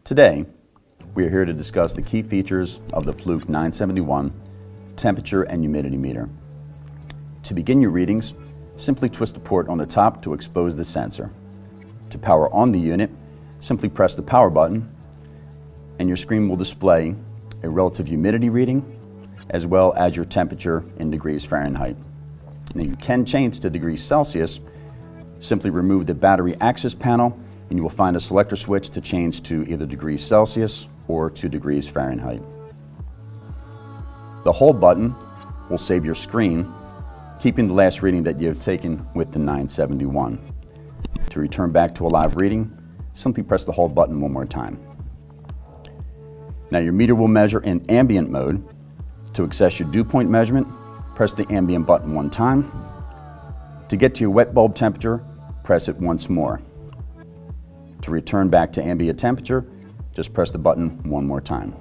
Today, we are here to discuss the key features of the Fluke 971 temperature and humidity meter. To begin your readings, simply twist the port on the top to expose the sensor. To power on the unit, simply press the power button and your screen will display a relative humidity reading as well as your temperature in degrees Fahrenheit. Now you can change to degrees Celsius. Simply remove the battery access panel and you will find a selector switch to change to either degrees Celsius or to degrees Fahrenheit. The hold button will save your screen, keeping the last reading that you have taken with the 971. To return back to a live reading, simply press the hold button one more time. Now your meter will measure in ambient mode. To access your dew point measurement, press the ambient button one time. To get to your wet bulb temperature, press it once more. To return back to ambient temperature, just press the button one more time.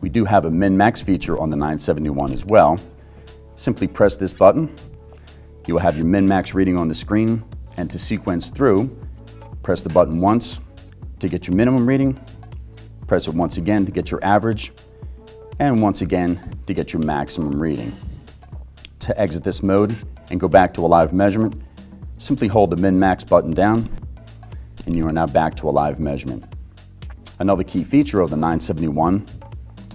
We do have a min-max feature on the 971 as well. Simply press this button. You will have your min-max reading on the screen, and to sequence through, press the button once to get your minimum reading, press it once again to get your average, and once again to get your maximum reading. To exit this mode and go back to a live measurement, simply hold the min-max button down and you are now back to a live measurement. Another key feature of the 971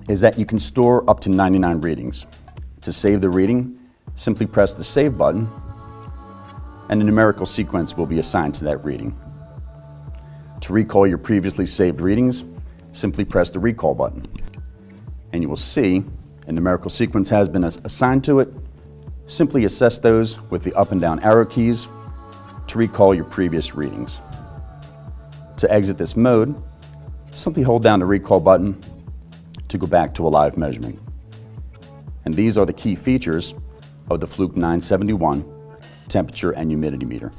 is that you can store up to 99 readings. To save the reading, simply press the save button and a numerical sequence will be assigned to that reading. To recall your previously saved readings, simply press the recall button and you will see a numerical sequence has been assigned to it. Simply assess those with the up and down arrow keys to recall your previous readings. To exit this mode, simply hold down the recall button to go back to a live measurement. And these are the key features of the Fluke 971 temperature and humidity meter.